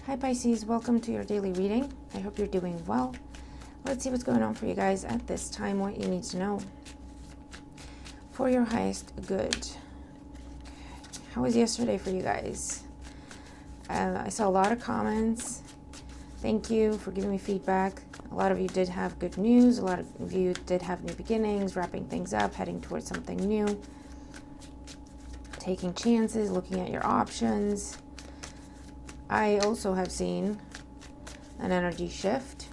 Hi Pisces, welcome to your daily reading. I hope you're doing well. Let's see what's going on for you guys at this time, what you need to know for your highest good. How was yesterday for you guys? I saw a lot of comments. Thank you for giving me feedback. A lot of you did have good news. A lot of you did have new beginnings, wrapping things up, heading towards something new, taking chances, looking at your options. I also have seen an energy shift.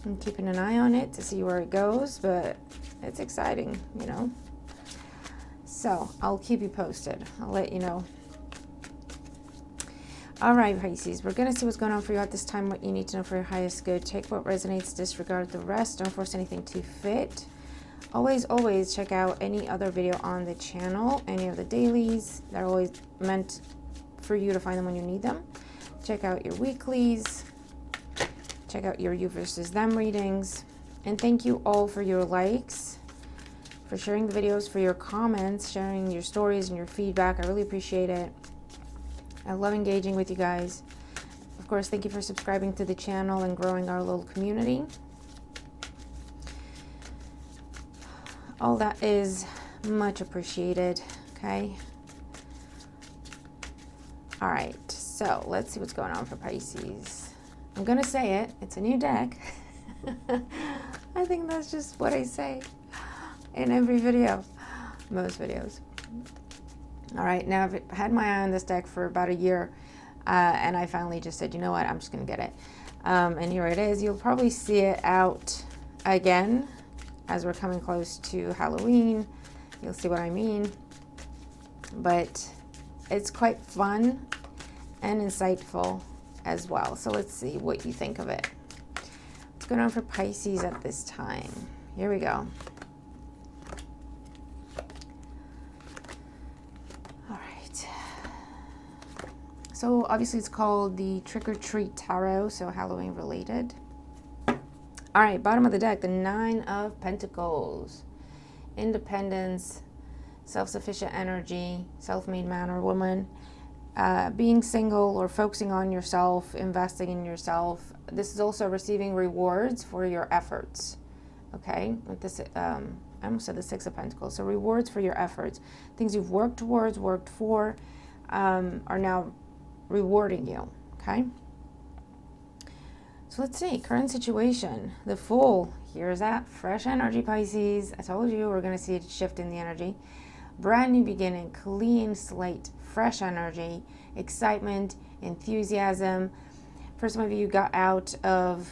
I'm keeping an eye on it to see where it goes, but it's exciting, you know. So I'll keep you posted. I'll let you know. All right, Pisces, we're going to see what's going on for you at this time, what you need to know for your highest good. Take what resonates, disregard the rest. Don't force anything to fit. Always check out any other video on the channel, any of the dailies. They're always meant for you to find them when you need them. Check out your weeklies. Check out your you versus them readings. And thank you all for your likes, for sharing the videos, for your comments, sharing your stories and your feedback. I really appreciate it. I love engaging with you guys. Of course, thank you for subscribing to the channel and growing our little community. All that is much appreciated, okay? All right, so let's see what's going on for Pisces. I'm gonna say it, it's a new deck. I think that's just what I say in every video, most videos. All right, now I've had my eye on this deck for about a year, and I finally just said, you know what, I'm just gonna get it. And here it is. You'll probably see it out again as we're coming close to Halloween. You'll see what I mean. But it's quite fun and insightful as well. So let's see what you think of it. What's going on for Pisces at this time? Here we go. All right. So obviously it's called the Trick or Treat Tarot, so Halloween related. All right, bottom of the deck, the Nine of Pentacles. Independence, self-sufficient energy, self-made man or woman, being single or focusing on yourself, investing in yourself. This is also receiving rewards for your efforts. Okay, with this, I almost said the Six of Pentacles. So rewards for your efforts, things you've worked towards, worked for, are now rewarding you. Okay. So let's see, current situation, the Fool. Here's that fresh energy, Pisces. I told you we're going to see a shift in the energy. Brand new beginning, clean slate, fresh energy, excitement, enthusiasm. For some of you, got out of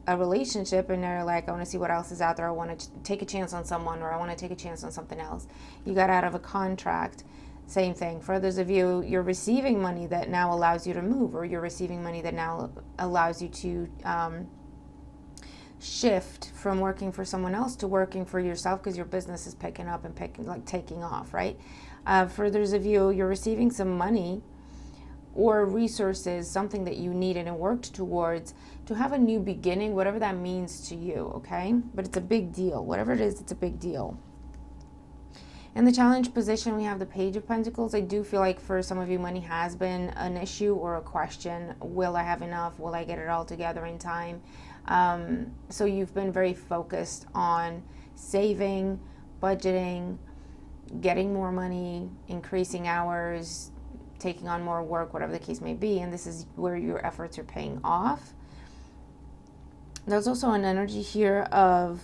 a relationship and they're like, I want to see what else is out there. I want to take a chance on someone, or I want to take a chance on something else. You got out of a contract. Same thing. For others of you, you're receiving money that now allows you to move, or you're receiving money that now allows you to shift from working for someone else to working for yourself, because your business is picking up and taking off, right? For others of you, you're receiving some money or resources, something that you needed and worked towards to have a new beginning, whatever that means to you, okay? But it's a big deal. Whatever it is, it's a big deal. In the challenge position, we have the Page of Pentacles. I do feel like for some of you, money has been an issue or a question. Will I have enough? Will I get it all together in time? So you've been very focused on saving, budgeting, getting more money, increasing hours, taking on more work, whatever the case may be. And this is where your efforts are paying off. There's also an energy here of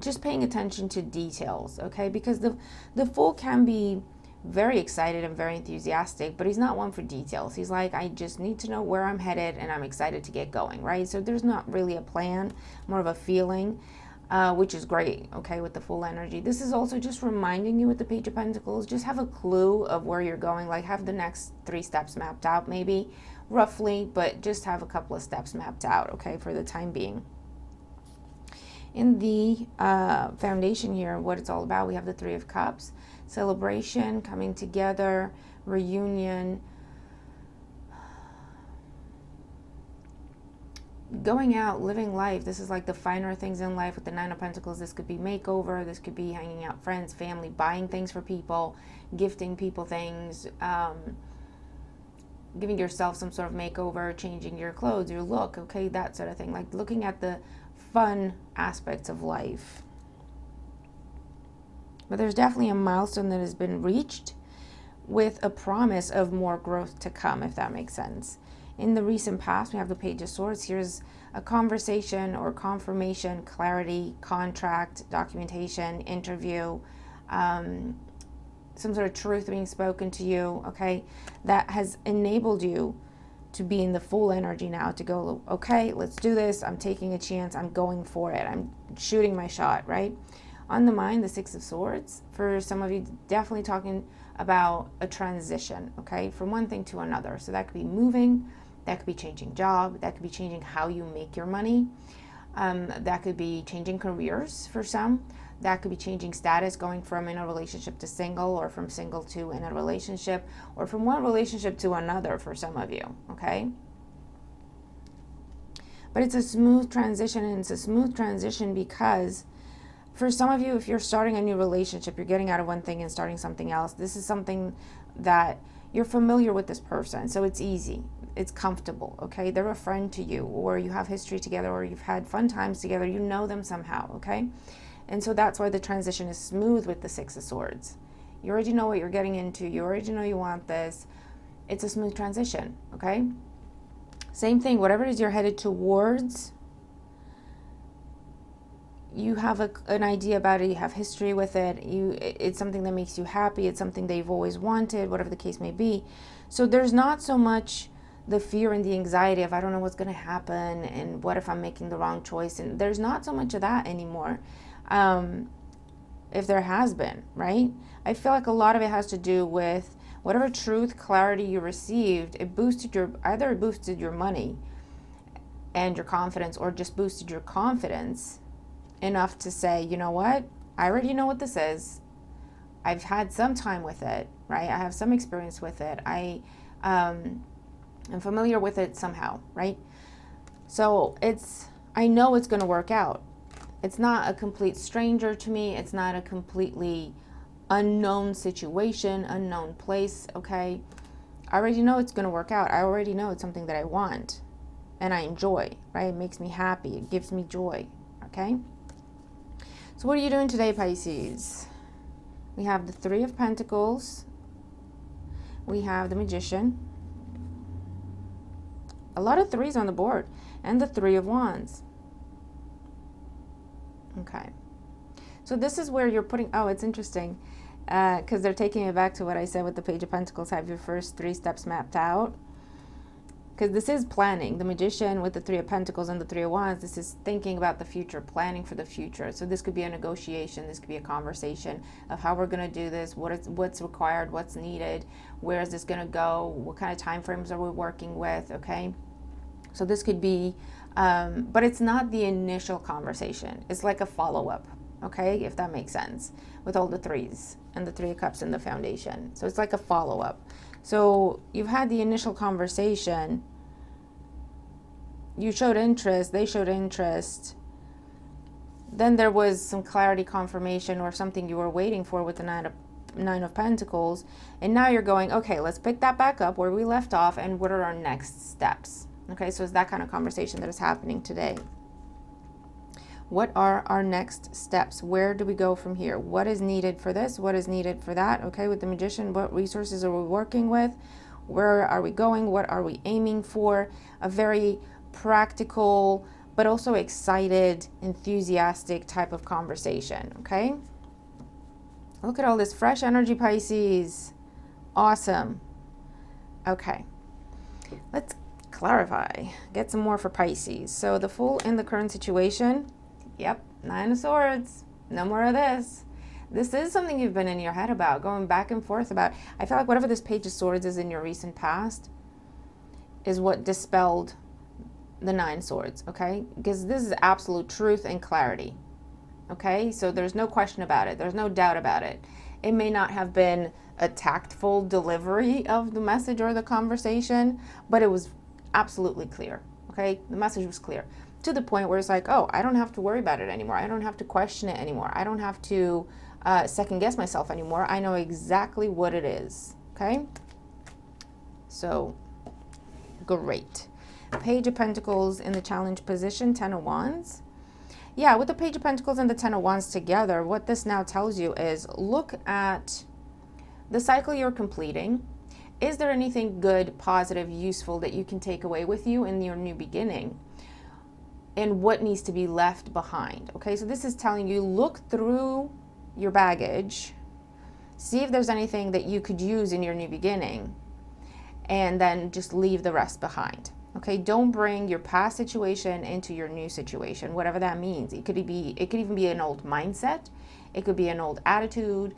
just paying attention to details, okay? Because the Fool can be very excited and very enthusiastic, but he's not one for details. He's like, I just need to know where I'm headed and I'm excited to get going, right? So there's not really a plan, more of a feeling, which is great, okay, with the Fool energy. This is also just reminding you with the Page of Pentacles, just have a clue of where you're going, like have the next 3 steps mapped out maybe, roughly, but just have a couple of steps mapped out, okay, for the time being. In the foundation here, what it's all about, we have the Three of Cups, celebration, coming together, reunion, going out, living life. This is like the finer things in life with the Nine of Pentacles. This could be makeover, this could be hanging out, friends, family, buying things for people, gifting people things, giving yourself some sort of makeover, changing your clothes, your look, okay, that sort of thing. Like looking at the fun aspects of life. But there's definitely a milestone that has been reached with a promise of more growth to come, if that makes sense. In the recent past, we have the Page of Swords. Here's a conversation or confirmation, clarity, contract, documentation, interview, some sort of truth being spoken to you, okay, that has enabled you to be in the full energy now to go, okay, let's do this. I'm taking a chance. I'm going for it. I'm shooting my shot, right? On the mind, the Six of Swords, for some of you, definitely talking about a transition, okay, from one thing to another. So that could be moving, that could be changing job, that could be changing how you make your money, that could be changing careers for some, that could be changing status, going from in a relationship to single, or from single to in a relationship, or from one relationship to another for some of you, okay? But it's a smooth transition, and it's a smooth transition because for some of you, if you're starting a new relationship, you're getting out of one thing and starting something else, this is something that you're familiar with this person, so it's easy, it's comfortable, okay? They're a friend to you, or you have history together, or you've had fun times together, you know them somehow, okay? And so that's why the transition is smooth with the Six of Swords. You already know what you're getting into, you already know you want this. It's a smooth transition, okay? Same thing, whatever it is you're headed towards, you have an idea about it, you have history with it, it's something that makes you happy, it's something that you've always wanted, whatever the case may be. So there's not so much the fear and the anxiety of I don't know what's going to happen, and what if I'm making the wrong choice, and there's not so much of that anymore. If there has been, right? I feel like a lot of it has to do with whatever truth, clarity you received, it boosted either it boosted your money and your confidence, or just boosted your confidence enough to say, you know what, I already know what this is. I've had some time with it, right? I have some experience with it. I'm familiar with it somehow, right? So I know it's going to work out. It's not a complete stranger to me. It's not a completely unknown situation, unknown place, okay? I already know it's going to work out. I already know it's something that I want and I enjoy, right? It makes me happy. It gives me joy, okay? So what are you doing today, Pisces? We have the Three of Pentacles. We have the Magician. A lot of threes on the board. And the Three of Wands. Okay. So this is where you're putting, oh, it's interesting, because they're taking it back to what I said with the Page of Pentacles. Have your first 3 steps mapped out. Because this is planning. The Magician with the Three of Pentacles and the Three of Wands, this is thinking about the future, planning for the future. So this could be a negotiation, this could be a conversation of how we're going to do this, what's required, what's needed, where is this going to go, what kind of time frames are we working with, okay? So this could be, but it's not the initial conversation. It's like a follow-up, okay, if that makes sense, with all the threes and the Three of Cups and the foundation. So it's like a follow-up. So you've had the initial conversation, you showed interest, they showed interest, then there was some clarity, confirmation, or something you were waiting for with the Nine of Pentacles, and now you're going, okay, let's pick that back up where we left off, and what are our next steps? Okay, so it's that kind of conversation that is happening today. What are our next steps? Where do we go from here? What is needed for this? What is needed for that? Okay, with the Magician, what resources are we working with? Where are we going? What are we aiming for? A very practical, but also excited, enthusiastic type of conversation, okay? Look at all this fresh energy, Pisces. Awesome. Okay, let's clarify, get some more for Pisces. So the Fool in the current situation, yep, Nine of Swords, no more of this. This is something you've been in your head about, going back and forth about. I feel like whatever this Page of Swords is in your recent past is what dispelled the Nine Swords, okay? Because this is absolute truth and clarity, okay? So there's no question about it. There's no doubt about it. It may not have been a tactful delivery of the message or the conversation, but it was absolutely clear, okay? The message was clear to the point where it's like, oh, I don't have to worry about it anymore. I don't have to question it anymore. I don't have to second guess myself anymore. I know exactly what it is, okay? So great. Page of Pentacles in the challenge position, Ten of Wands. Yeah, with the Page of Pentacles and the Ten of Wands together, what this now tells you is look at the cycle you're completing. Is there anything good, positive, useful that you can take away with you in your new beginning? And what needs to be left behind? Okay, so this is telling you, look through your baggage, see if there's anything that you could use in your new beginning, and then just leave the rest behind. Okay, don't bring your past situation into your new situation, whatever that means. It could even be an old mindset. It could be an old attitude,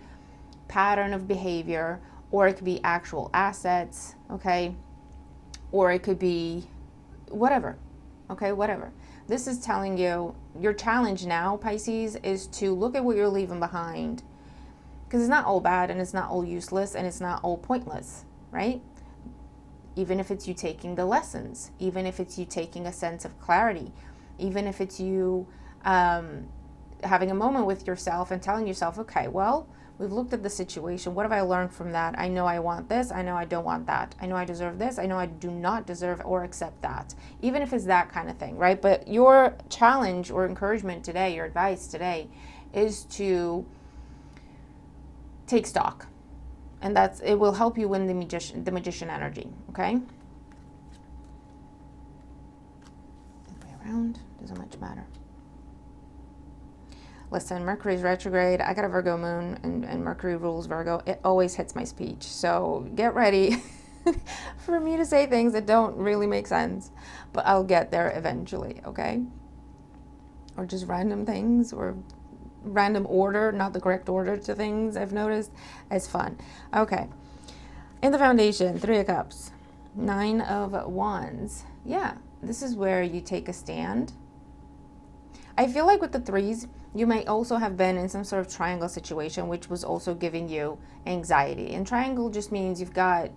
pattern of behavior, or it could be actual assets, okay? Or it could be whatever, okay, whatever. This is telling you your challenge now, Pisces, is to look at what you're leaving behind, because it's not all bad and it's not all useless and it's not all pointless, right? Even if it's you taking the lessons, even if it's you taking a sense of clarity, even if it's you having a moment with yourself and telling yourself, okay, well, we've looked at the situation. What have I learned from that? I know I want this. I know I don't want that. I know I deserve this. I know I do not deserve or accept that. Even if it's that kind of thing, right? But your challenge or encouragement today, your advice today, is to take stock. And it will help you win the magician energy, okay? The way around, doesn't much matter. Listen, Mercury's retrograde. I got a Virgo moon, and Mercury rules Virgo. It always hits my speech. So get ready for me to say things that don't really make sense. But I'll get there eventually, okay? Or just random things, or random order, not the correct order to things, I've noticed. It's fun. Okay. In the foundation, Three of Cups, Nine of Wands. Yeah, this is where you take a stand. I feel like with the threes, you may also have been in some sort of triangle situation, which was also giving you anxiety. And triangle just means you've got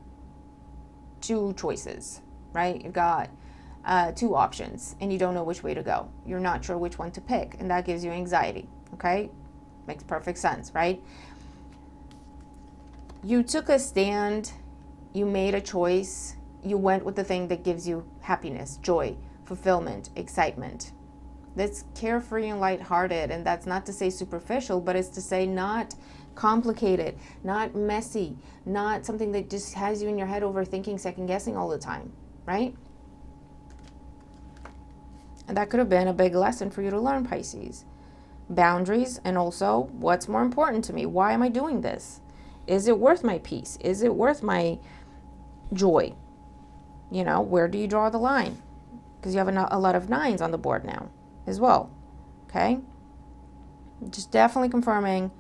two choices, right? You've got two options, and you don't know which way to go. You're not sure which one to pick, and that gives you anxiety, okay? Makes perfect sense, right? You took a stand, you made a choice, you went with the thing that gives you happiness, joy, fulfillment, excitement. That's carefree and lighthearted, and that's not to say superficial, but it's to say not complicated, not messy, not something that just has you in your head overthinking, second guessing all the time, right? And that could have been a big lesson for you to learn, Pisces. Boundaries, and also what's more important to me? Why am I doing this? Is it worth my peace? Is it worth my joy? You know, where do you draw the line? Because you have a lot of nines on the board now as well, okay? Just definitely confirming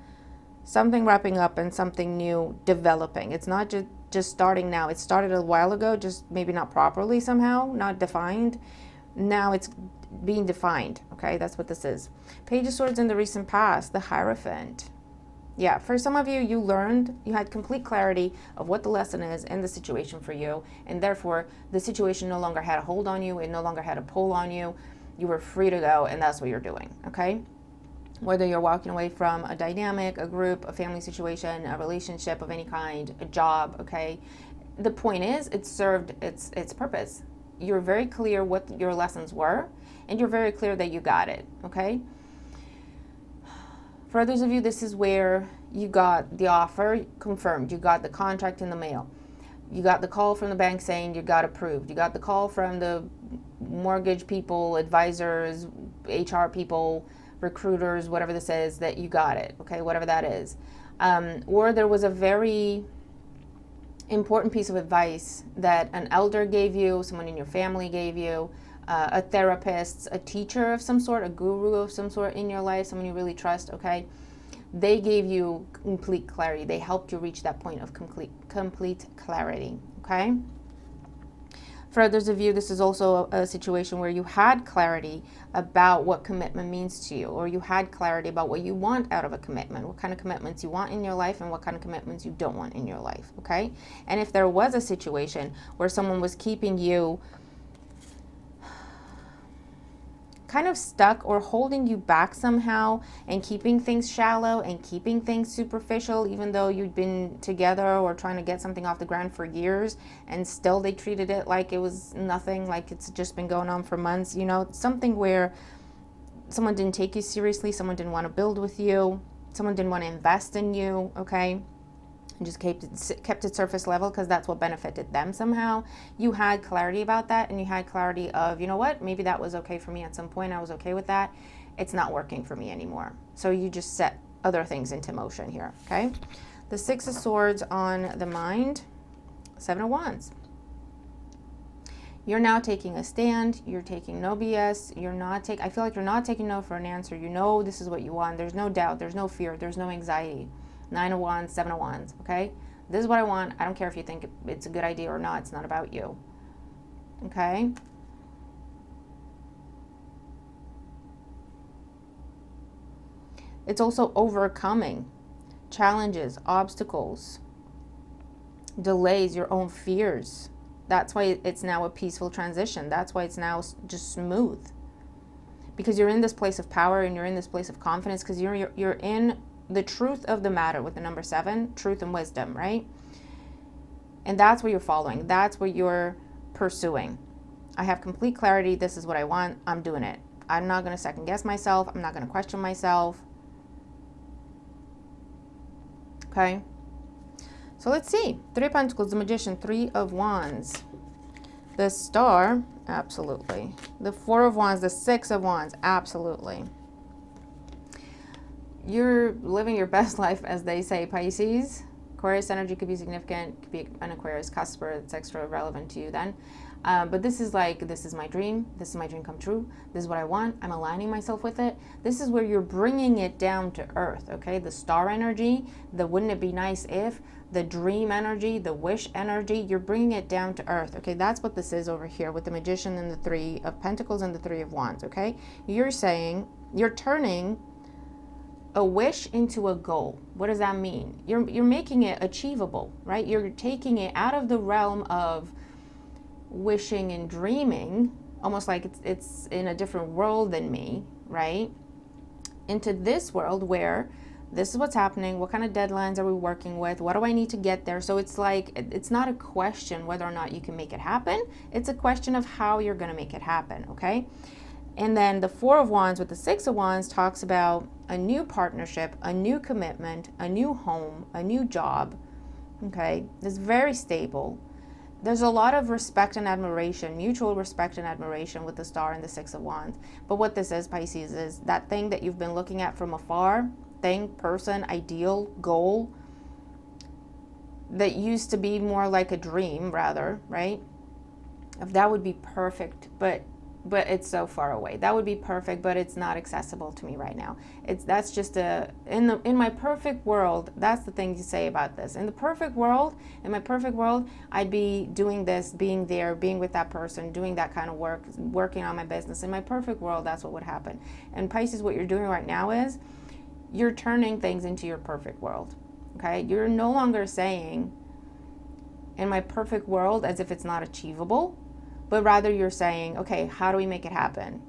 something wrapping up and something new developing. It's not just starting now. It started a while ago, just maybe not properly somehow, not defined. Now it's being defined, okay? That's what this is. Page of Swords in the recent past, the Hierophant. Yeah, for some of you, you learned, you had complete clarity of what the lesson is in the situation for you, and therefore the situation no longer had a hold on you, it no longer had a pull on you. You were free to go, and that's what you're doing, okay? Whether you're walking away from a dynamic, a group, a family situation, a relationship of any kind, a job, okay? The point is, it served its purpose. You're very clear what your lessons were, and you're very clear that you got it, okay? For others of you, this is where you got the offer confirmed. You got the contract in the mail. You got the call from the bank saying you got approved. You got the call from the mortgage people, advisors, HR people, recruiters, whatever this is, that you got it, okay, whatever that is. Or there was a very important piece of advice that an elder gave you, someone in your family gave you, a therapist, a teacher of some sort, a guru of some sort in your life, someone you really trust, okay? They gave you complete clarity. They helped you reach that point of complete clarity, okay? For others of you, this is also a situation where you had clarity about what commitment means to you, or you had clarity about what you want out of a commitment, what kind of commitments you want in your life and what kind of commitments you don't want in your life, okay? And if there was a situation where someone was keeping you kind of stuck or holding you back somehow and keeping things shallow and keeping things superficial, even though you'd been together or trying to get something off the ground for years, and still they treated it like it was nothing, like it's just been going on for months. You know, something where someone didn't take you seriously, someone didn't want to build with you, someone didn't want to invest in you, okay? And just kept it surface level because that's what benefited them somehow. You had clarity about that, and you had clarity of, you know what, maybe that was okay for me at some point. I was okay with that. It's not working for me anymore. So you just set other things into motion here, okay? The Six of Swords on the mind, Seven of Wands. You're now taking a stand. You're taking no BS. I feel like you're not taking no for an answer. You know this is what you want. There's no doubt. There's no fear. There's no anxiety. Nine of Wands, Seven of Wands, okay? This is what I want. I don't care if you think it's a good idea or not. It's not about you, okay? It's also overcoming challenges, obstacles, delays, your own fears. That's why it's now a peaceful transition. That's why it's now just smooth. Because you're in this place of power and you're in this place of confidence because you're in the truth of the matter with the number 7, truth and wisdom, right? And that's what you're following. That's what you're pursuing. I have complete clarity. This is what I want. I'm doing it. I'm not going to second guess myself. I'm not going to question myself. Okay? So let's see. 3 of Pentacles, the Magician, 3 of Wands. The Star, absolutely. The 4 of Wands, the 6 of Wands, absolutely. You're living your best life, as they say, Pisces. Aquarius energy could be significant. Could be an Aquarius cusper that's extra relevant to you then. But this is like, this is my dream. This is my dream come true. This is what I want. I'm aligning myself with it. This is where you're bringing it down to earth, okay? The star energy, the wouldn't it be nice if, the dream energy, the wish energy, you're bringing it down to earth, okay? That's what this is over here with the Magician and the 3 of Pentacles and the 3 of Wands, okay? You're saying, you're turning a wish into a goal. What does that mean? You're making it achievable, right? You're taking it out of the realm of wishing and dreaming, almost like it's in a different world than me, right? Into this world where this is what's happening. What kind of deadlines are we working with? What do I need to get there? So it's like, it's not a question whether or not you can make it happen. It's a question of how you're going to make it happen, okay? And then the 4 of Wands with the 6 of Wands talks about a new partnership, a new commitment, a new home, a new job, okay? It's very stable. There's a lot of respect and admiration, mutual respect and admiration with the Star and the 6 of Wands. But what this is, Pisces, is that thing that you've been looking at from afar, thing, person, ideal, goal, that used to be more like a dream, rather, right? If that would be perfect, but it's so far away. That would be perfect, but it's not accessible to me right now. That's just in my perfect world, that's the thing you say about this. In my perfect world, I'd be doing this, being there, being with that person, doing that kind of work, working on my business. In my perfect world, that's what would happen. And Pisces, what you're doing right now is you're turning things into your perfect world. Okay? You're no longer saying in my perfect world as if it's not achievable, but rather you're saying, okay, how do we make it happen?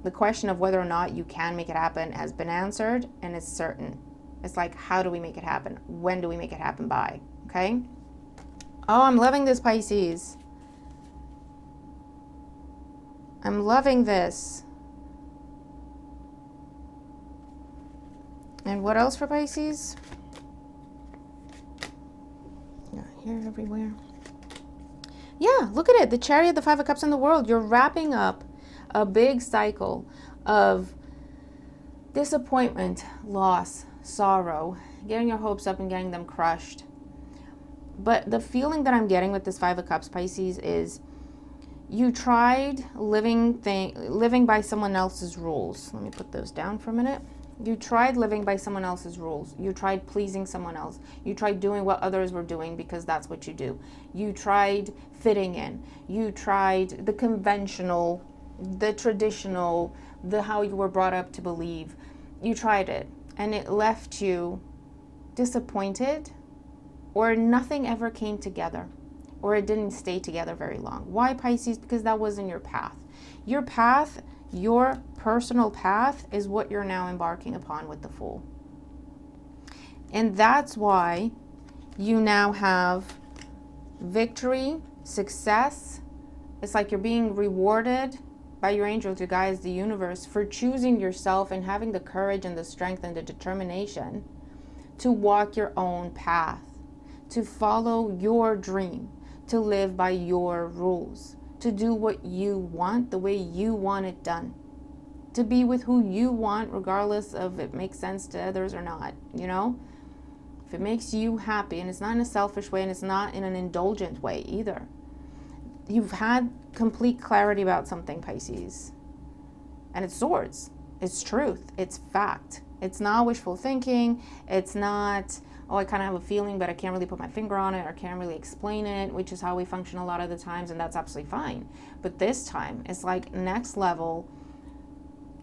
The question of whether or not you can make it happen has been answered, and it's certain. It's like, how do we make it happen? When do we make it happen by? Okay? Oh, I'm loving this, Pisces. I'm loving this. And what else for Pisces? Yeah, here, everywhere. Yeah, look at it. The Chariot, the 5 of Cups in the World. You're wrapping up a big cycle of disappointment, loss, sorrow, getting your hopes up and getting them crushed. But the feeling that I'm getting with this 5 of Cups, Pisces, is you tried living by someone else's rules. Let me put those down for a minute. You tried living by someone else's rules. You tried pleasing someone else. You tried doing what others were doing because that's what you do. You tried fitting in. You tried the conventional, the traditional, the how you were brought up to believe. You tried it, and it left you disappointed, or nothing ever came together, or it didn't stay together very long. Why, Pisces? Because that wasn't your path. Your path, Your personal path is what you're now embarking upon with the Fool. And that's why you now have victory, success. It's like you're being rewarded by your angels, your guides, the universe, for choosing yourself and having the courage and the strength and the determination to walk your own path, to follow your dream, to live by your rules, to do what you want the way you want it done, to be with who you want regardless of if it makes sense to others or not, you know? If it makes you happy, and it's not in a selfish way and it's not in an indulgent way either. You've had complete clarity about something, Pisces. And it's swords. It's truth. It's fact. It's not wishful thinking. It's not, oh, I kind of have a feeling, but I can't really put my finger on it or can't really explain it, which is how we function a lot of the times, and that's absolutely fine. But this time, it's like next level,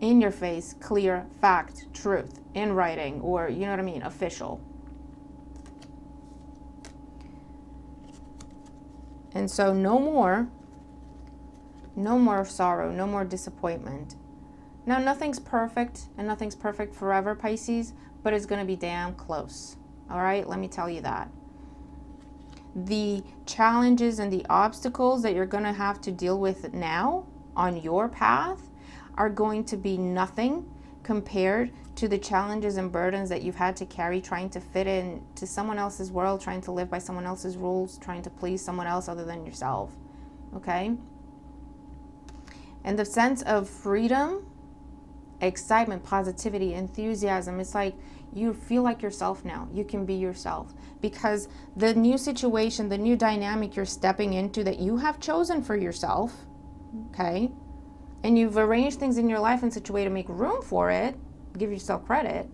in your face, clear, fact, truth, in writing, or, you know what I mean, official. And so no more sorrow, no more disappointment. Now, nothing's perfect, and nothing's perfect forever, Pisces, but it's going to be damn close. All right, let me tell you that. The challenges and the obstacles that you're going to have to deal with now on your path are going to be nothing compared to the challenges and burdens that you've had to carry trying to fit in to someone else's world, trying to live by someone else's rules, trying to please someone else other than yourself. Okay? And the sense of freedom, excitement, positivity, enthusiasm, it's like you feel like yourself now. You can be yourself because the new situation, the new dynamic you're stepping into that you have chosen for yourself, okay? And you've arranged things in your life in such a way to make room for it, give yourself credit,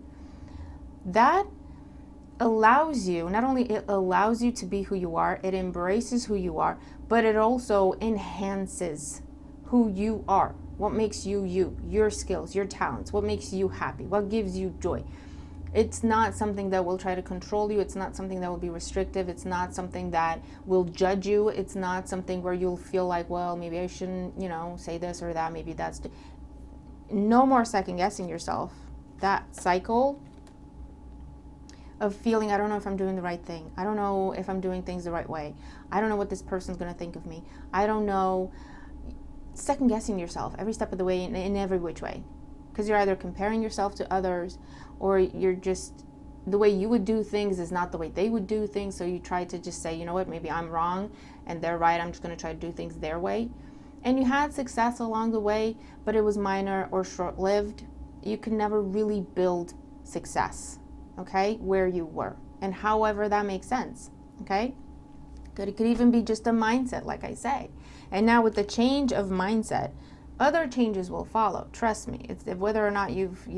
that allows you, not only it allows you to be who you are, it embraces who you are, but it also enhances who you are. What makes you you, your skills, your talents, what makes you happy, what gives you joy. It's not something that will try to control you. It's not something that will be restrictive. It's not something that will judge you. It's not something where you'll feel like, well, maybe I shouldn't, say this or that. Maybe that's... No more second guessing yourself. That cycle of feeling, I don't know if I'm doing the right thing. I don't know if I'm doing things the right way. I don't know what this person's going to think of me. I don't know. Second guessing yourself every step of the way in every which way. Because you're either comparing yourself to others, or you're just, the way you would do things is not the way they would do things. So you try to just say, you know what, maybe I'm wrong and they're right. I'm just going to try to do things their way. And you had success along the way, but it was minor or short-lived. You can never really build success, okay, where you were. And however that makes sense, okay? It could even be just a mindset, like I say. And now with the change of mindset, other changes will follow. Trust me. It's whether or not you've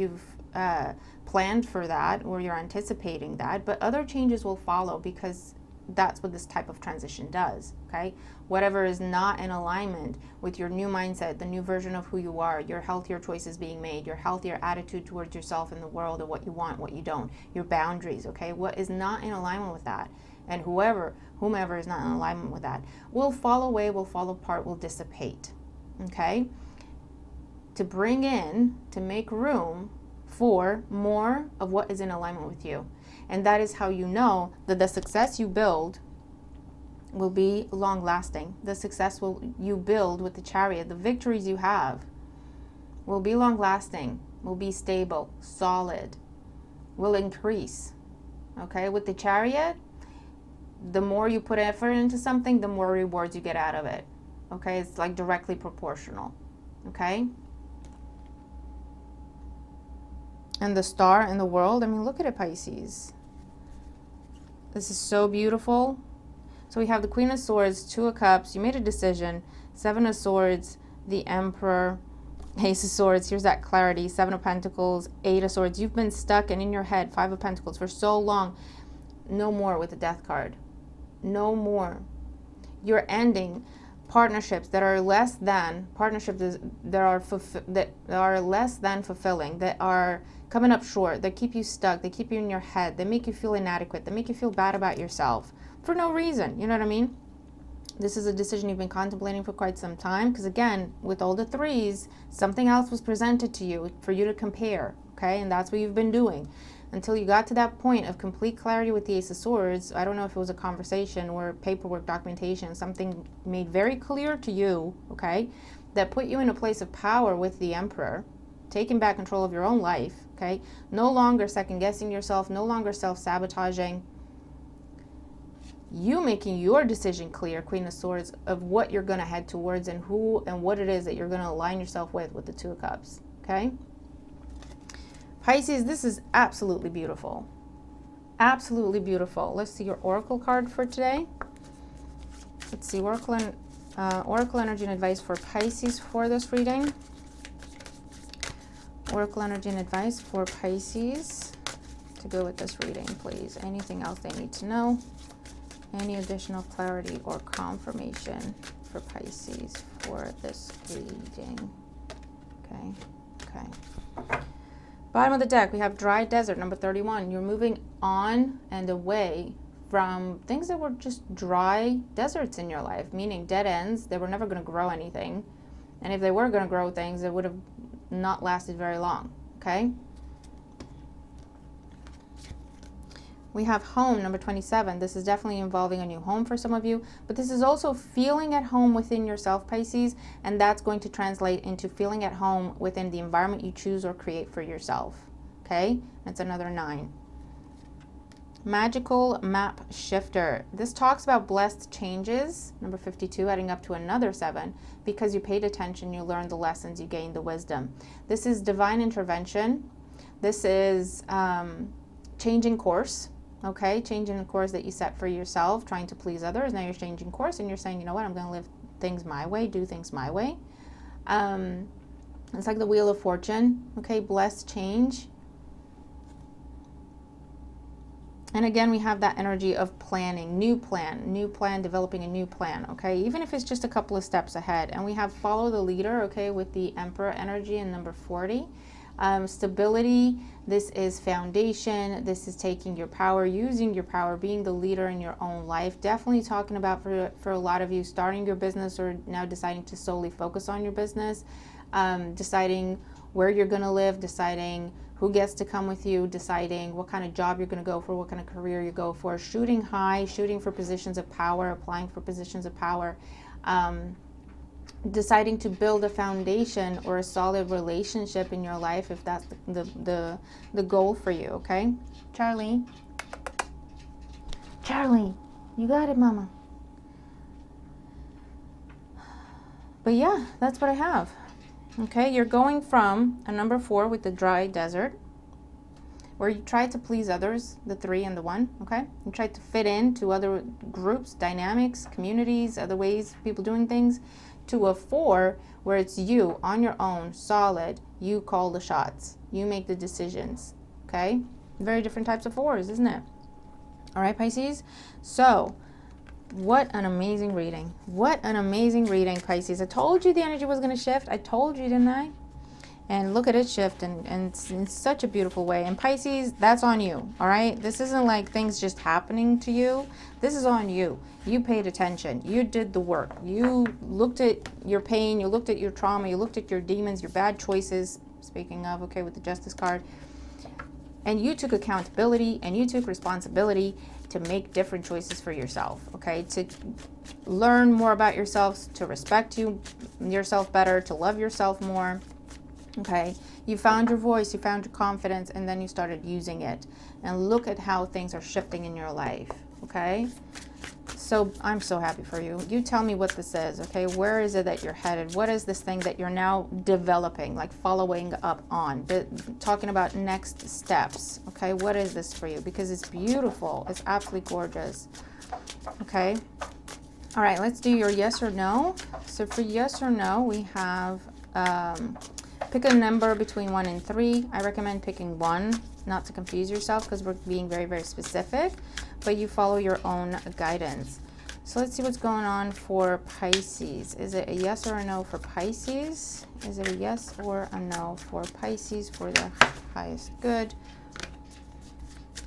planned for that or you're anticipating that, but other changes will follow because that's what this type of transition does, okay? Whatever is not in alignment with your new mindset, the new version of who you are, your healthier choices being made, your healthier attitude towards yourself and the world, or what you want, what you don't, your boundaries, okay? What is not in alignment with that, and whomever is not in alignment with that, will fall away, will fall apart, will dissipate, okay? To bring in, to make room for more of what is in alignment with you. And that is how you know that the success you build will be long lasting. The success you build with the Chariot, the victories you have, will be long lasting, will be stable, solid, will increase. Okay, with the Chariot, the more you put effort into something, the more rewards you get out of it. Okay, it's like directly proportional. Okay. And the star in the world, I mean, look at it, Pisces. This is so beautiful. So we have the Queen of Swords, Two of Cups, you made a decision, Seven of Swords, the Emperor, Ace of Swords, here's that clarity, Seven of Pentacles, Eight of Swords. You've been stuck and in your head, Five of Pentacles for so long. No more with the Death card. No more. You're ending partnerships that are less than, that are less than fulfilling, that are coming up short, that keep you stuck, that keep you in your head, that make you feel inadequate, that make you feel bad about yourself for no reason, you know what I mean? This is a decision you've been contemplating for quite some time, because again, with all the threes, something else was presented to you for you to compare, okay? And that's what you've been doing until you got to that point of complete clarity with the Ace of Swords. I don't know if it was a conversation or paperwork, documentation, something made very clear to you, okay, that put you in a place of power with the Emperor, taking back control of your own life, okay? No longer second-guessing yourself, no longer self-sabotaging. You making your decision clear, Queen of Swords, of what you're going to head towards and who and what it is that you're going to align yourself with the Two of Cups, okay? Pisces, this is absolutely beautiful. Absolutely beautiful. Let's see your Oracle card for today. Let's see, Oracle energy and advice for Pisces for this reading. Oracle energy and advice for Pisces to go with this reading, please. Anything else they need to know? Any additional clarity or confirmation for Pisces for this reading? Okay. Bottom of the deck, we have dry desert, number 31. You're moving on and away from things that were just dry deserts in your life, meaning dead ends. They were never going to grow anything. And if they were going to grow things, it would have not lasted very long, okay? We have home, number 27. This is definitely involving a new home for some of you, but this is also feeling at home within yourself, Pisces, and that's going to translate into feeling at home within the environment you choose or create for yourself, okay? That's another 9. Magical map shifter. This talks about blessed changes, number 52, adding up to another 7, because you paid attention, you learned the lessons, you gained the wisdom. This is divine intervention. This is changing course. Okay, changing the course that you set for yourself, trying to please others. Now you're changing course and you're saying, you know what, I'm going to live things my way, do things my way. It's like the Wheel of Fortune. Okay, blessed change. And again, we have that energy of planning, new plan, developing a new plan, okay? Even if it's just a couple of steps ahead. And we have follow the leader, okay, with the Emperor energy in number 40. Stability, this is foundation, this is taking your power, using your power, being the leader in your own life. Definitely talking about for a lot of you starting your business or now deciding to solely focus on your business, deciding where you're going to live, deciding who gets to come with you, deciding what kind of job you're going to go for, what kind of career you go for, shooting high, shooting for positions of power, applying for positions of power, deciding to build a foundation or a solid relationship in your life if that's the goal for you, okay? Charlie, you got it, mama. But yeah, that's what I have. Okay, you're going from a number 4 with the dry desert, where you try to please others, the 3 and the 1, okay? You try to fit in to other groups, dynamics, communities, other ways people doing things, to a 4 where it's you on your own, solid, you call the shots, you make the decisions, okay? Very different types of 4s, isn't it? All right, Pisces? So, what an amazing reading. What an amazing reading, Pisces. I told you the energy was going to shift. I told you, didn't I? And look at it shift and it's in such a beautiful way. And Pisces, that's on you, all right? This isn't like things just happening to you. This is on you. You paid attention. You did the work. You looked at your pain. You looked at your trauma. You looked at your demons, your bad choices, speaking of, okay, with the Justice card. And you took accountability and you took responsibility to make different choices for yourself, okay? To learn more about yourself, to respect yourself better, to love yourself more. Okay, you found your voice, you found your confidence, and then you started using it. And look at how things are shifting in your life, okay? So I'm so happy for you. You tell me what this is, okay? Where is it that you're headed? What is this thing that you're now developing, like following up on? Talking about next steps, okay? What is this for you? Because it's beautiful. It's absolutely gorgeous, okay? All right, let's do your yes or no. So for yes or no, we have... pick a number between 1 and 3. I recommend picking 1, not to confuse yourself because we're being very, very specific, but you follow your own guidance. So let's see what's going on for Pisces. Is it a yes or a no for Pisces? Is it a yes or a no for Pisces for their highest good?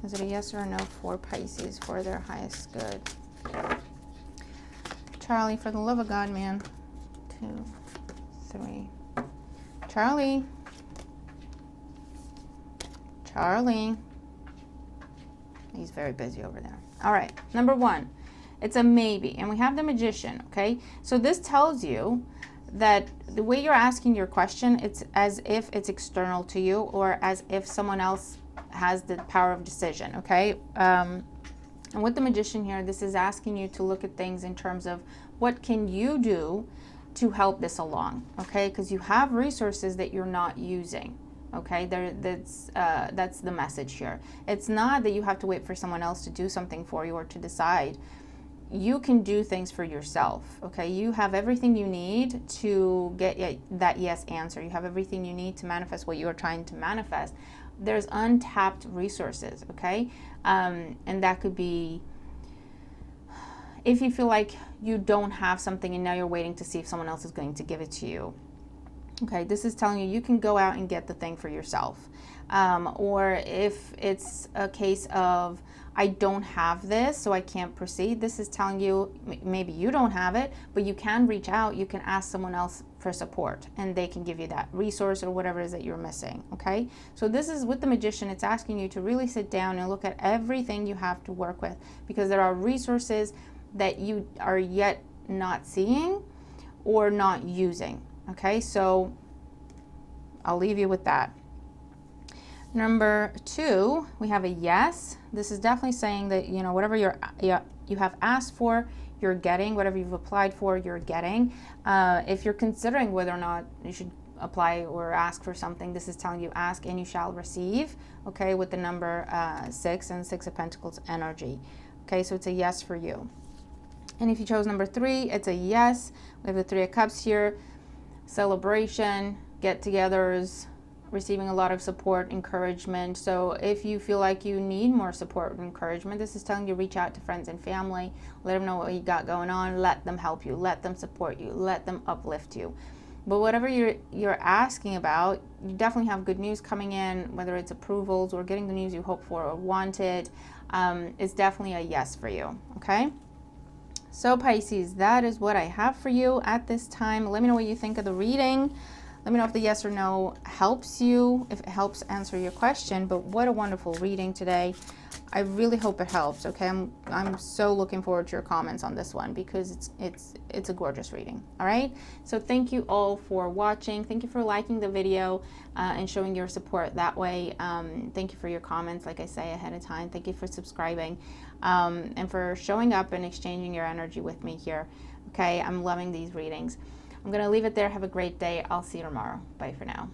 Is it a yes or a no for Pisces for their highest good? Charlie, for the love of God, man. 2, 3. Charlie. Charlie. He's very busy over there. All right, number 1. It's a maybe, and we have the Magician, okay? So this tells you that the way you're asking your question, it's as if it's external to you, or as if someone else has the power of decision, okay? And with the Magician here, this is asking you to look at things in terms of what can you do to help this along, okay? Because you have resources that you're not using, okay? That's the message here. It's not that you have to wait for someone else to do something for you or to decide. You can do things for yourself, okay? You have everything you need to get that yes answer. You have everything you need to manifest what you are trying to manifest. There's untapped resources, okay? And that could be if you feel like you don't have something and now you're waiting to see if someone else is going to give it to you. Okay, this is telling you can go out and get the thing for yourself. Or if it's a case of, I don't have this, so I can't proceed. This is telling you maybe you don't have it, but you can reach out. You can ask someone else for support, and they can give you that resource or whatever it is that you're missing, okay? So this is with the Magician. It's asking you to really sit down and look at everything you have to work with, because there are resources that you are yet not seeing or not using, okay? So I'll leave you with that. Number 2, we have a yes. This is definitely saying that, you know, whatever you have asked for, you're getting. Whatever you've applied for, you're getting. If you're considering whether or not you should apply or ask for something, this is telling you ask and you shall receive, okay, with the number 6 and 6 of Pentacles energy. Okay, so it's a yes for you. And if you chose number 3, it's a yes. We have the 3 of Cups here. Celebration, get-togethers, receiving a lot of support, encouragement. So if you feel like you need more support and encouragement, this is telling you reach out to friends and family, let them know what you got going on, let them help you, let them support you, let them uplift you. But whatever you're asking about, you definitely have good news coming in, whether it's approvals or getting the news you hope for or wanted. It's definitely a yes for you, okay? So Pisces, that is what I have for you at this time. Let me know what you think of the reading. Let me know if the yes or no helps you, if it helps answer your question. But what a wonderful reading today. I really hope it helps, okay? I'm so looking forward to your comments on this one, because it's a gorgeous reading, all right? So thank you all for watching. Thank you for liking the video and showing your support that way. Thank you for your comments, like I say ahead of time. Thank you for subscribing and for showing up and exchanging your energy with me here, okay? I'm loving these readings. I'm going to leave it there. Have a great day. I'll see you tomorrow. Bye for now.